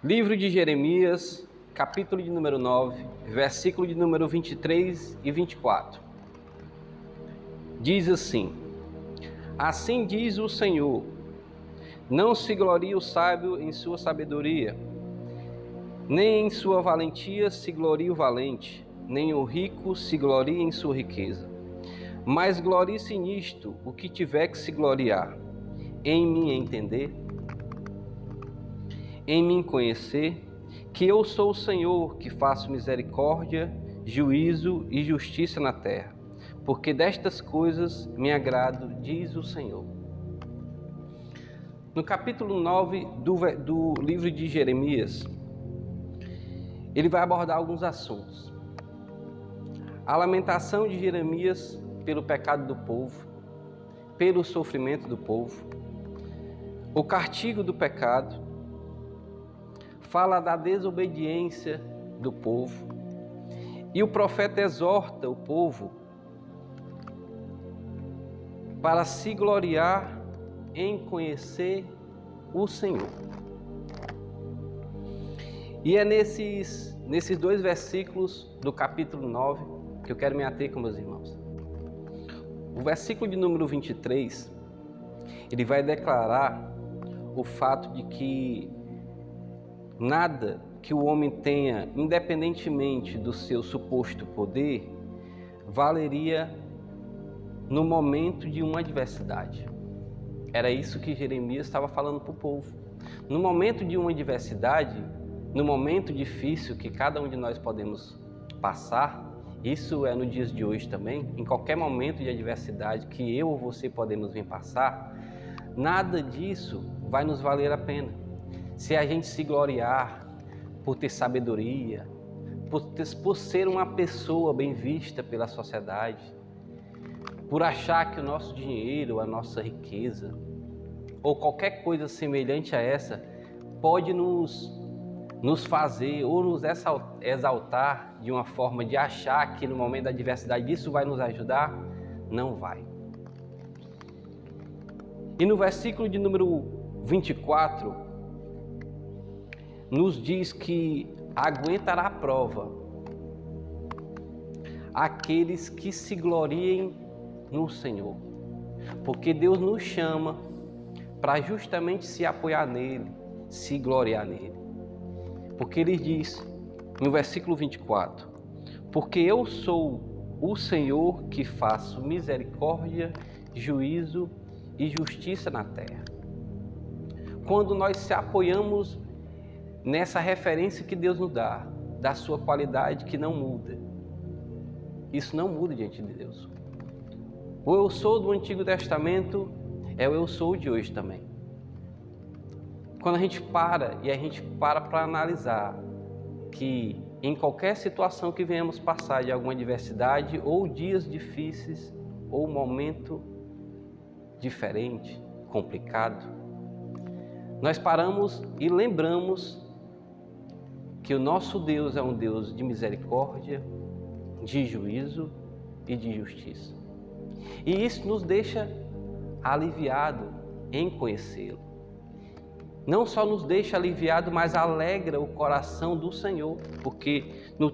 Livro de Jeremias, capítulo de número 9, versículo de número 23 e 24. Diz assim: Assim diz o Senhor, não se glorie o sábio em sua sabedoria, nem em sua valentia se glorie o valente, nem o rico se glorie em sua riqueza. Mas glorie-se nisto o que tiver que se gloriar, em me entender, em me conhecer, que eu sou o Senhor, que faço misericórdia, juízo e justiça na terra, porque destas coisas me agrado, diz o Senhor. No capítulo 9 do livro de Jeremias, ele vai abordar alguns assuntos. A lamentação de Jeremias pelo pecado do povo, pelo sofrimento do povo, o castigo do pecado, fala da desobediência do povo, e o profeta exorta o povo para se gloriar em conhecer o Senhor. E é nesses dois versículos do capítulo 9 que eu quero me ater com meus irmãos. O versículo de número 23, ele vai declarar o fato de que nada que o homem tenha, independentemente do seu suposto poder, valeria no momento de uma adversidade. Era isso que Jeremias estava falando para o povo. No momento de uma adversidade, no momento difícil que cada um de nós podemos passar, isso é no dias de hoje também, em qualquer momento de adversidade que eu ou você podemos vir passar, nada disso vai nos valer a pena. Se a gente se gloriar por ter sabedoria, por ser uma pessoa bem vista pela sociedade, por achar que o nosso dinheiro, a nossa riqueza, ou qualquer coisa semelhante a essa, pode nos fazer ou nos exaltar de uma forma de achar que no momento da adversidade isso vai nos ajudar, não vai. E no versículo de número 24, nos diz que aguentará a prova aqueles que se gloriem no Senhor, porque Deus nos chama para justamente se apoiar nele, se gloriar nele, porque ele diz no versículo 24, porque eu sou o Senhor que faço misericórdia, juízo e justiça na terra. Quando nós se apoiamos nessa referência que Deus nos dá, da sua qualidade que não muda. Isso não muda diante de Deus. O eu sou do Antigo Testamento é o eu sou de hoje também. Quando a gente para para analisar que em qualquer situação que venhamos passar de alguma adversidade, ou dias difíceis, ou momento diferente, complicado, nós paramos e lembramos que o nosso Deus é um Deus de misericórdia, de juízo e de justiça. E isso nos deixa aliviado em conhecê-lo. Não só nos deixa aliviado, mas alegra o coração do Senhor, porque no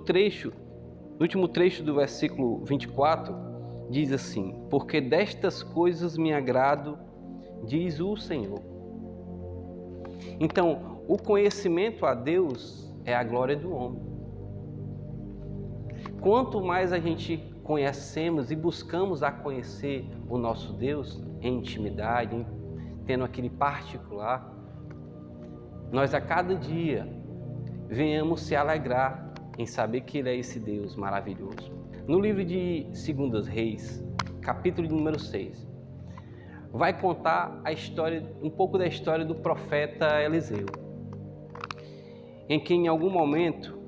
último trecho do versículo 24, diz assim: porque destas coisas me agrado, diz o Senhor. Então, o conhecimento a Deus é a glória do homem. Quanto mais a gente conhecemos e buscamos a conhecer o nosso Deus em intimidade, tendo aquele particular, nós a cada dia venhamos se alegrar em saber que Ele é esse Deus maravilhoso. No livro de 2 Reis, capítulo de número 6, vai contar um pouco da história do profeta Eliseu, em que em algum momento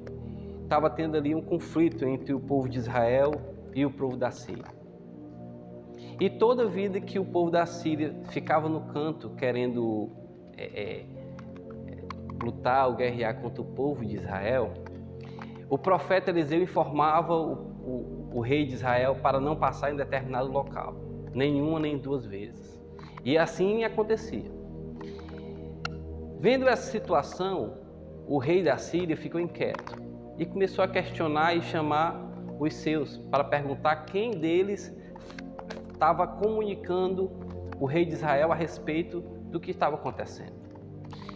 estava tendo ali um conflito entre o povo de Israel e o povo da Síria. E toda vida que o povo da Síria ficava no canto querendo lutar ou guerrear contra o povo de Israel, o profeta Eliseu informava o rei de Israel para não passar em determinado local, nenhuma nem duas vezes. E assim acontecia. Vendo essa situação, o rei da Síria ficou inquieto e começou a questionar e chamar os seus para perguntar quem deles estava comunicando o rei de Israel a respeito do que estava acontecendo.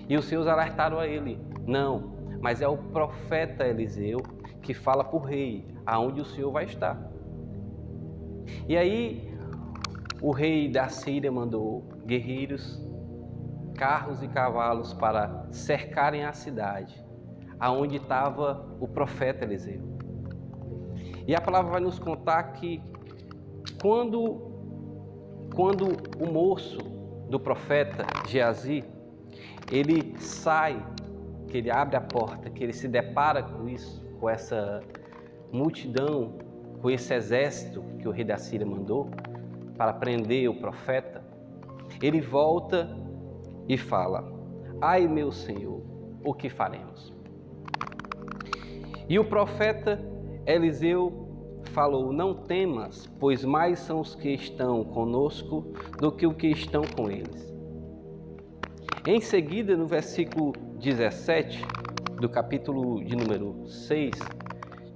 E os seus alertaram a ele: não, mas é o profeta Eliseu que fala para o rei aonde o Senhor vai estar. E aí o rei da Síria mandou guerreiros, carros e cavalos para cercarem a cidade aonde estava o profeta Eliseu. E a palavra vai nos contar que quando o moço do profeta Geazi, ele sai, que ele abre a porta, que ele se depara com isso, com essa multidão, com esse exército que o rei da Síria mandou para prender o profeta, ele volta e fala: ai, meu Senhor, o que faremos? E o profeta Eliseu falou: não temas, pois mais são os que estão conosco do que os que estão com eles. Em seguida, no versículo 17 do capítulo de número 6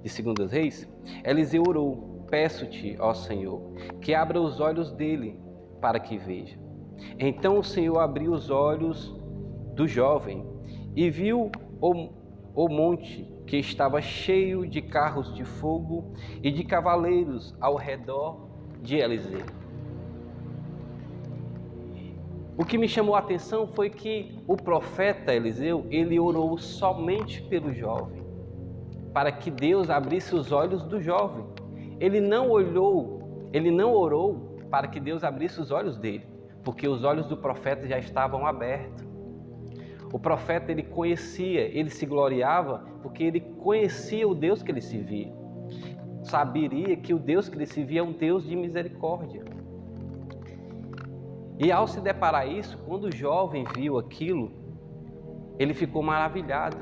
de 2 Reis, Eliseu orou: peço-te, ó Senhor, que abra os olhos dele para que veja. Então o Senhor abriu os olhos do jovem e viu o monte que estava cheio de carros de fogo e de cavaleiros ao redor de Eliseu. O que me chamou a atenção foi que o profeta Eliseu, ele orou somente pelo jovem, para que Deus abrisse os olhos do jovem. Ele não orou para que Deus abrisse os olhos dele, porque os olhos do profeta já estavam abertos. O profeta, ele conhecia, ele se gloriava porque ele conhecia o Deus que ele servia. Saberia que o Deus que ele servia é um Deus de misericórdia. E ao se deparar isso, quando o jovem viu aquilo, ele ficou maravilhado.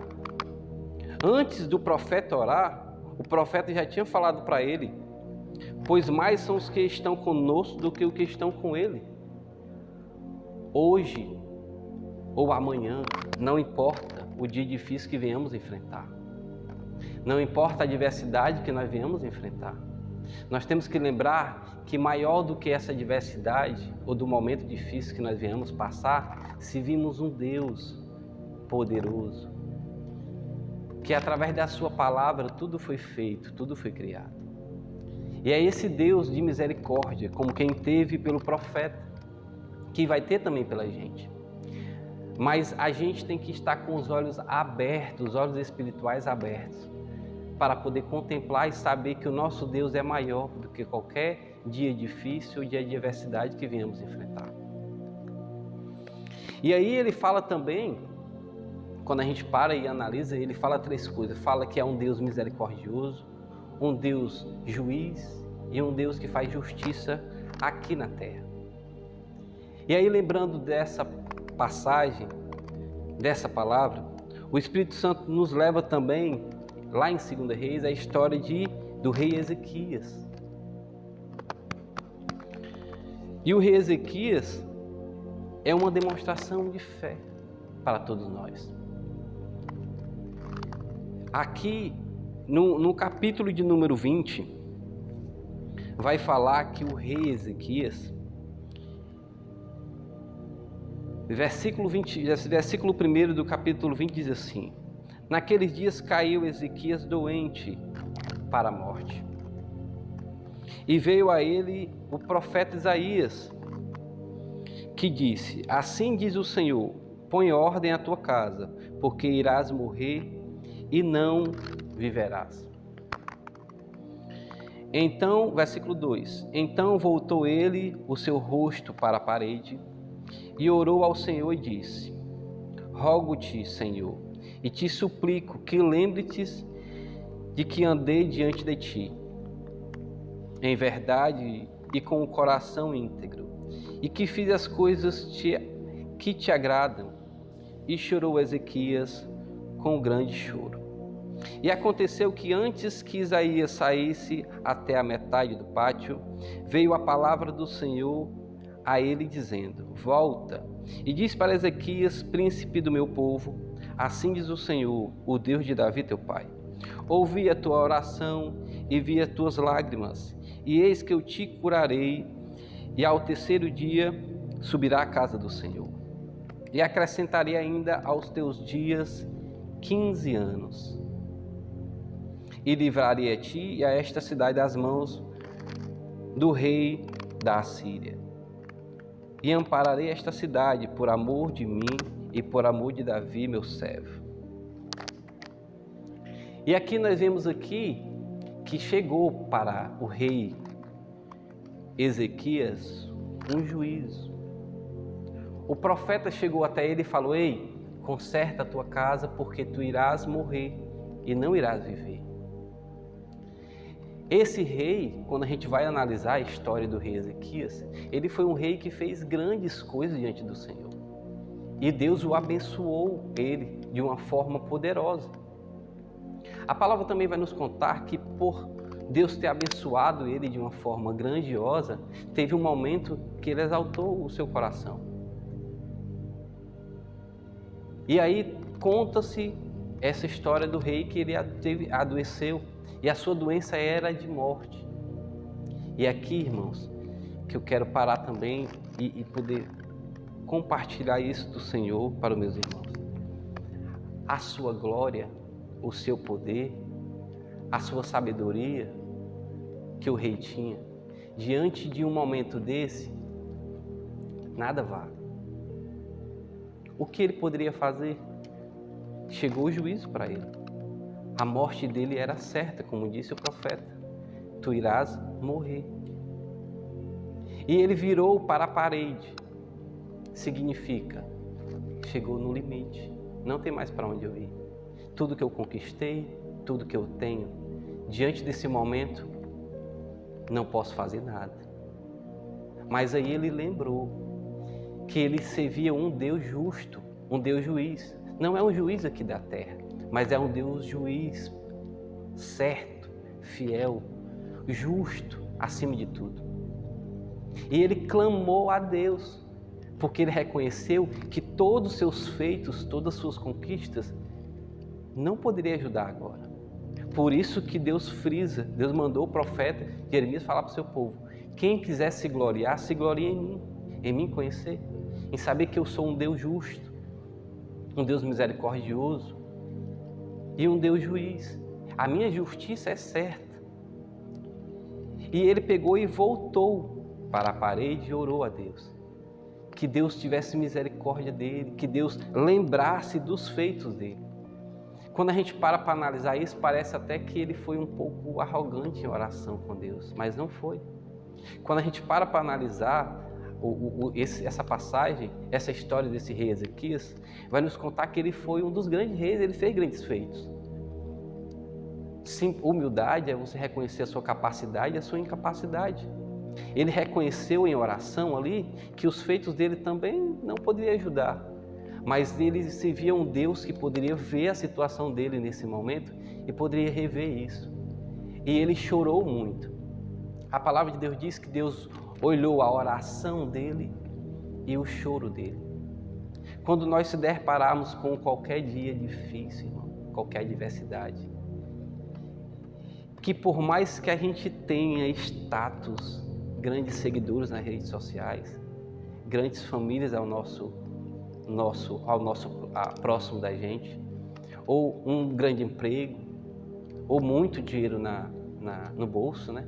Antes do profeta orar, o profeta já tinha falado para ele: pois mais são os que estão conosco do que os que estão com ele. Hoje ou amanhã, não importa o dia difícil que venhamos enfrentar. Não importa a adversidade que nós venhamos enfrentar. Nós temos que lembrar que maior do que essa adversidade ou do momento difícil que nós venhamos passar, se vimos um Deus poderoso, que através da sua palavra tudo foi feito, tudo foi criado. E é esse Deus de misericórdia, como quem teve pelo profeta, que vai ter também pela gente. Mas a gente tem que estar com os olhos abertos, os olhos espirituais abertos, para poder contemplar e saber que o nosso Deus é maior do que qualquer dia difícil ou dia de adversidade que venhamos enfrentar. E aí ele fala também, quando a gente para e analisa, ele fala 3 coisas. Fala que é um Deus misericordioso, um Deus juiz e um Deus que faz justiça aqui na terra. E aí, lembrando dessa passagem, dessa palavra, o Espírito Santo nos leva também, lá em 2 Reis, a história do rei Ezequias. E o rei Ezequias é uma demonstração de fé para todos nós. Aqui, no capítulo de número 20, vai falar que o rei Ezequias, versículo 1 do capítulo 20 diz assim: naqueles dias caiu Ezequias doente para a morte. E veio a ele o profeta Isaías, que disse: assim diz o Senhor, põe ordem à tua casa, porque irás morrer e não viverás. Então, versículo 2: então voltou ele o seu rosto para a parede e orou ao Senhor e disse: rogo-te, Senhor, e te suplico que lembre-te de que andei diante de ti, em verdade e com o coração íntegro, e que fiz as coisas que te agradam. E chorou Ezequias com grande choro. E aconteceu que antes que Isaías saísse até a metade do pátio, veio a palavra do Senhor a ele dizendo: volta e diz para Ezequias, príncipe do meu povo, Assim diz o Senhor, o Deus de Davi teu pai. Ouvi a tua oração e vi as tuas lágrimas, e eis que eu te curarei, e ao terceiro dia subirá à casa do Senhor. E acrescentarei ainda aos teus dias 15 anos. E livrarei a ti e a esta cidade das mãos do rei da Assíria. E ampararei esta cidade por amor de mim e por amor de Davi, meu servo. E aqui nós vemos aqui que chegou para o rei Ezequias um juízo. O profeta chegou até ele e falou: ei, conserta a tua casa, porque tu irás morrer e não irás viver. Esse rei, quando a gente vai analisar a história do rei Ezequias, ele foi um rei que fez grandes coisas diante do Senhor. E Deus o abençoou ele de uma forma poderosa. A palavra também vai nos contar que por Deus ter abençoado ele de uma forma grandiosa, teve um momento que ele exaltou o seu coração. E aí conta-se essa história do rei que ele adoeceu e a sua doença era de morte. E aqui, irmãos, que eu quero parar também e poder compartilhar isso do Senhor para os meus irmãos. A sua glória, o seu poder, a sua sabedoria que o rei tinha, diante de um momento desse, nada vale. O que ele poderia fazer? Chegou o juízo para ele. A morte dele era certa, como disse o profeta. Tu irás morrer. E ele virou para a parede. Significa, chegou no limite. Não tem mais para onde eu ir. Tudo que eu conquistei, tudo que eu tenho, diante desse momento, não posso fazer nada. Mas aí ele lembrou que ele servia um Deus justo, um Deus juiz. Não é um juiz aqui da terra, mas é um Deus juiz, certo, fiel, justo, acima de tudo. E ele clamou a Deus, porque ele reconheceu que todos os seus feitos, todas as suas conquistas, não poderia ajudar agora. Por isso que Deus frisa, Deus mandou o profeta Jeremias falar para o seu povo: quem quiser se gloriar, se glorie em mim conhecer, em saber que eu sou um Deus justo, um Deus misericordioso e um Deus juiz. A minha justiça é certa. E ele pegou e voltou para a parede e orou a Deus. Que Deus tivesse misericórdia dele, que Deus lembrasse dos feitos dele. Quando a gente para analisar isso, parece até que ele foi um pouco arrogante em oração com Deus, mas não foi. Quando a gente para analisar essa passagem, essa história desse rei Ezequias, vai nos contar que ele foi um dos grandes reis, ele fez grandes feitos. Sim, humildade é você reconhecer a sua capacidade e a sua incapacidade. Ele reconheceu em oração ali que os feitos dele também não poderiam ajudar, mas ele se via um Deus que poderia ver a situação dele nesse momento e poderia rever isso. E ele chorou muito. A palavra de Deus diz que Deus olhou a oração dele e o choro dele. Quando nós se depararmos com qualquer dia difícil, irmão, qualquer adversidade, que por mais que a gente tenha status, grandes seguidores nas redes sociais, grandes famílias próximo da gente, ou um grande emprego, ou muito dinheiro no bolso, né?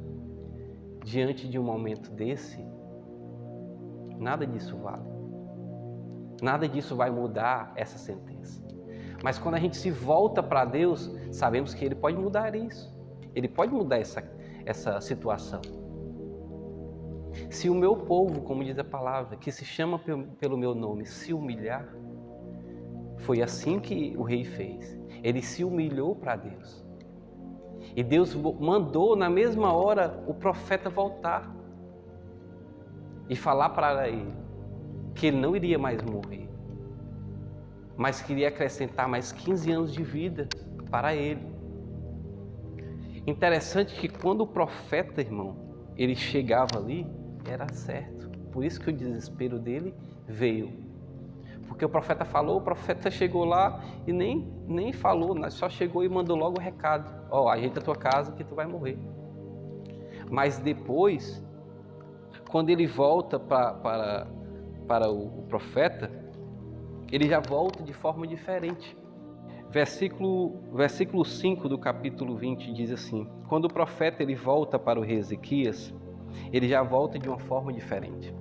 Diante de um momento desse, nada disso vale. Nada disso vai mudar essa sentença. Mas quando a gente se volta para Deus, sabemos que Ele pode mudar isso. Ele pode mudar essa situação. Se o meu povo, como diz a palavra, que se chama pelo meu nome, se humilhar, foi assim que o rei fez. Ele se humilhou para Deus. E Deus mandou na mesma hora o profeta voltar e falar para ele que ele não iria mais morrer, mas queria acrescentar mais 15 anos de vida para ele. Interessante que quando o profeta, irmão, ele chegava ali, era certo. Por isso que o desespero dele veio. Porque o profeta falou, o profeta chegou lá e nem falou, só chegou e mandou logo o recado. Ajeita a tua casa que tu vai morrer. Mas depois, quando ele volta para o profeta, ele já volta de forma diferente. Versículo 5 do capítulo 20 diz assim: quando o profeta ele volta para o rei Ezequias, ele já volta de uma forma diferente.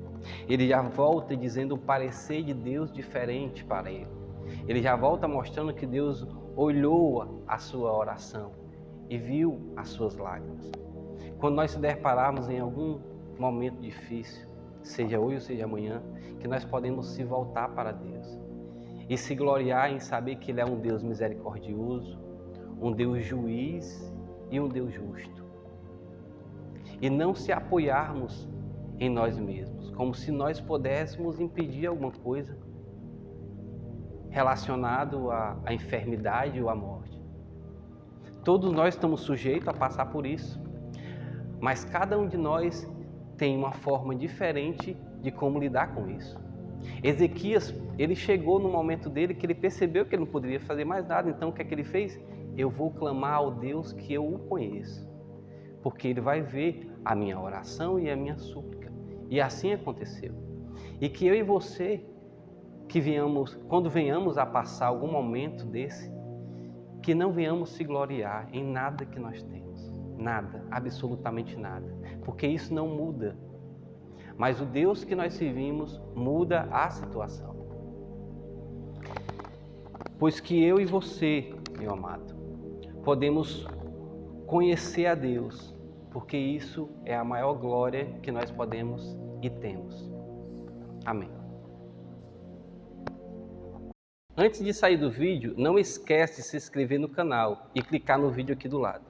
Ele já volta dizendo um parecer de Deus diferente para ele. Ele já volta mostrando que Deus olhou a sua oração e viu as suas lágrimas. Quando nós se depararmos em algum momento difícil, seja hoje ou seja amanhã, que nós podemos se voltar para Deus e se gloriar em saber que Ele é um Deus misericordioso, um Deus juiz e um Deus justo. E não se apoiarmos em nós mesmos, como se nós pudéssemos impedir alguma coisa relacionado à enfermidade ou à morte. Todos nós estamos sujeitos a passar por isso, mas cada um de nós tem uma forma diferente de como lidar com isso. Ezequias, ele chegou no momento dele que ele percebeu que ele não poderia fazer mais nada, então o que é que ele fez? Eu vou clamar ao Deus que eu o conheço, porque ele vai ver a minha oração e a minha súplica. E assim aconteceu. E que eu e você, quando venhamos a passar algum momento desse, que não venhamos se gloriar em nada que nós temos. Nada, absolutamente nada. Porque isso não muda. Mas o Deus que nós servimos muda a situação. Pois que eu e você, meu amado, podemos conhecer a Deus, porque isso é a maior glória que nós podemos e temos. Amém. Antes de sair do vídeo, não esquece de se inscrever no canal e clicar no vídeo aqui do lado.